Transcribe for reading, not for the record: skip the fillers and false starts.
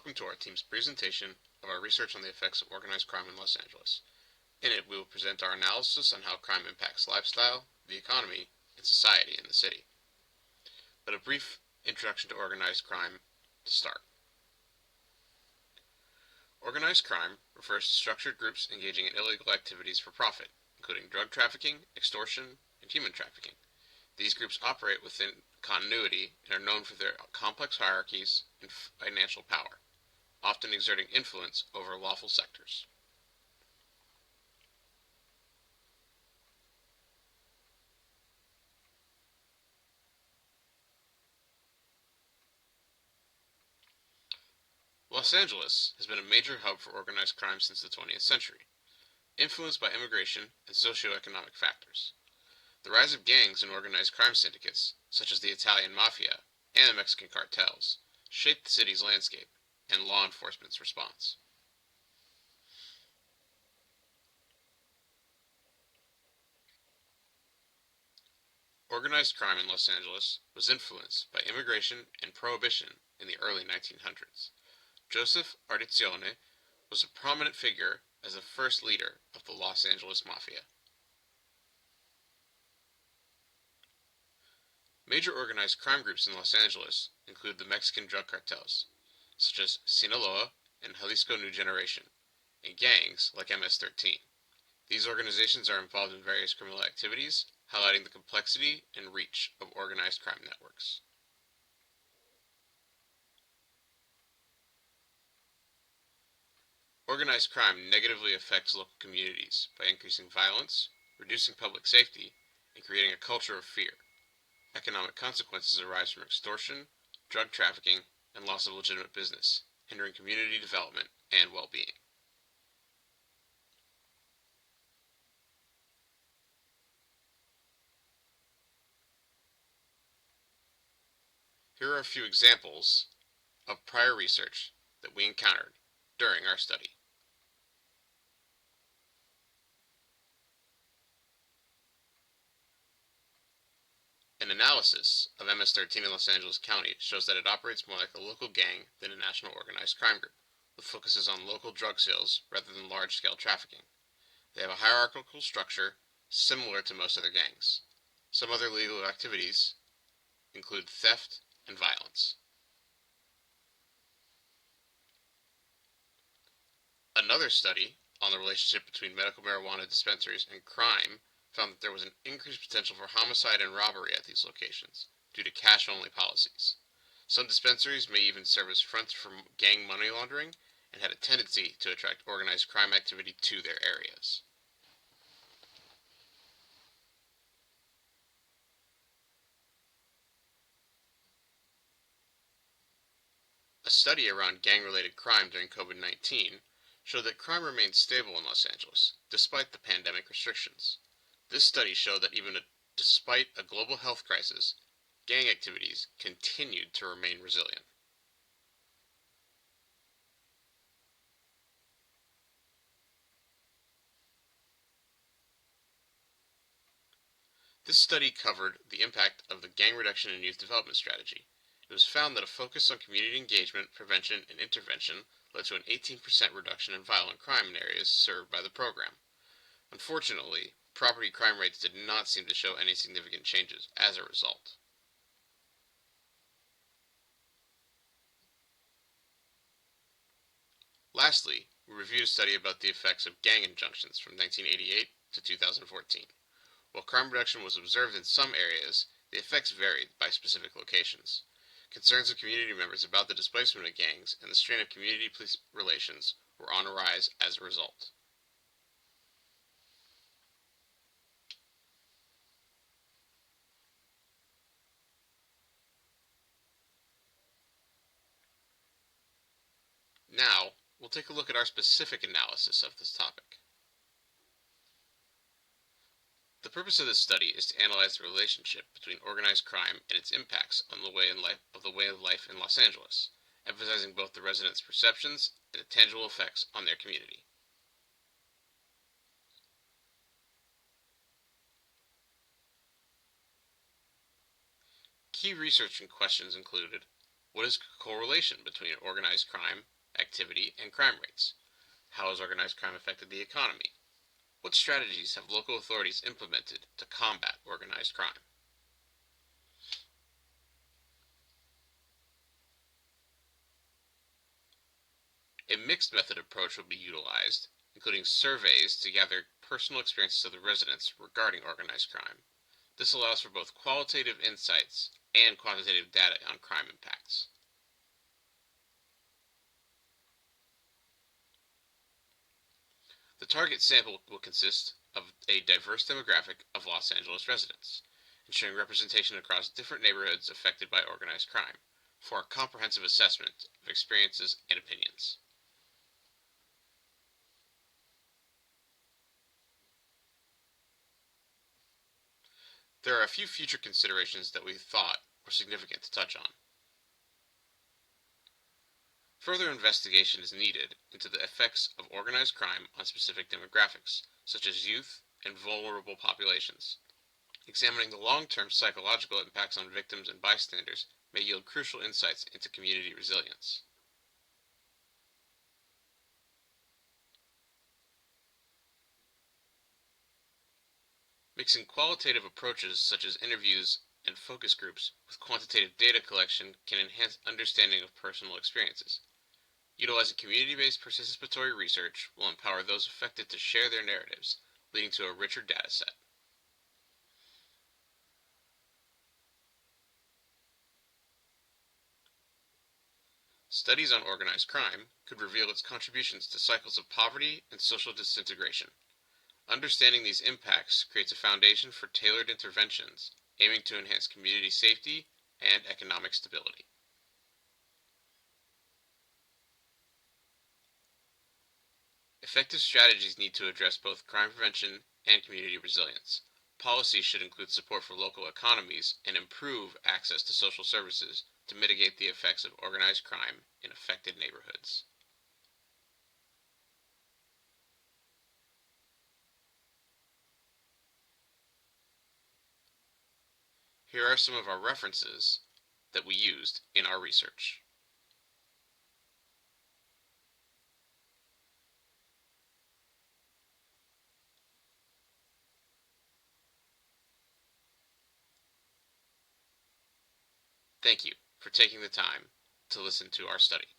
Welcome to our team's presentation of our research on the effects of organized crime in Los Angeles. In it, we will present our analysis on how crime impacts lifestyle, the economy, and society in the city. But a brief introduction to organized crime to start. Organized crime refers to structured groups engaging in illegal activities for profit, including drug trafficking, extortion, and human trafficking. These groups operate within continuity and are known for their complex hierarchies and financial power, often exerting influence over lawful sectors. Los Angeles has been a major hub for organized crime since the 20th century, influenced by immigration and socioeconomic factors. The rise of gangs and organized crime syndicates, such as the Italian Mafia and the Mexican cartels, shaped the city's landscape and law enforcement's response. Organized crime in Los Angeles was influenced by immigration and prohibition in the early 1900s. Joseph Ardizione was a prominent figure as the first leader of the Los Angeles Mafia. Major organized crime groups in Los Angeles include the Mexican drug cartels, such as Sinaloa and Jalisco New Generation, and gangs like MS-13. These organizations are involved in various criminal activities, highlighting the complexity and reach of organized crime networks. Organized crime negatively affects local communities by increasing violence, reducing public safety, and creating a culture of fear. Economic consequences arise from extortion, drug trafficking, and loss of legitimate business, hindering community development and well-being. Here are a few examples of prior research that we encountered during our study. An analysis of MS-13 in Los Angeles County shows that it operates more like a local gang than a national organized crime group, with focuses on local drug sales rather than large-scale trafficking. They have a hierarchical structure similar to most other gangs. Some other legal activities include theft and violence. Another study on the relationship between medical marijuana dispensaries and crime found that there was an increased potential for homicide and robbery at these locations due to cash-only policies. Some dispensaries may even serve as fronts for gang money laundering and had a tendency to attract organized crime activity to their areas. A study around gang-related crime during COVID-19 showed that crime remained stable in Los Angeles, despite the pandemic restrictions. This study showed that despite a global health crisis, gang activities continued to remain resilient. This study covered the impact of the Gang Reduction and Youth Development Strategy. It was found that a focus on community engagement, prevention, and intervention led to an 18% reduction in violent crime in areas served by the program. Unfortunately, property crime rates did not seem to show any significant changes as a result. Lastly, we reviewed a study about the effects of gang injunctions from 1988 to 2014. While crime reduction was observed in some areas, the effects varied by specific locations. Concerns of community members about the displacement of gangs and the strain of community-police relations were on a rise as a result. Now, we'll take a look at our specific analysis of this topic. The purpose of this study is to analyze the relationship between organized crime and its impacts on the way of life in Los Angeles, emphasizing both the residents' perceptions and the tangible effects on their community. Key research and questions included: what is the correlation between organized crime activity, and crime rates. How has organized crime affected the economy? What strategies have local authorities implemented to combat organized crime? A mixed method approach will be utilized, including surveys to gather personal experiences of the residents regarding organized crime. This allows for both qualitative insights and quantitative data on crime impacts. The target sample will consist of a diverse demographic of Los Angeles residents, ensuring representation across different neighborhoods affected by organized crime, for a comprehensive assessment of experiences and opinions. There are a few future considerations that we thought were significant to touch on. Further investigation is needed into the effects of organized crime on specific demographics, such as youth and vulnerable populations. Examining the long-term psychological impacts on victims and bystanders may yield crucial insights into community resilience. Mixing qualitative approaches such as interviews and focus groups with quantitative data collection can enhance understanding of personal experiences. Utilizing community-based participatory research will empower those affected to share their narratives, leading to a richer data set. Studies on organized crime could reveal its contributions to cycles of poverty and social disintegration. Understanding these impacts creates a foundation for tailored interventions aiming to enhance community safety and economic stability. Effective strategies need to address both crime prevention and community resilience. Policies should include support for local economies and improve access to social services to mitigate the effects of organized crime in affected neighborhoods. Here are some of our references that we used in our research. Thank you for taking the time to listen to our study.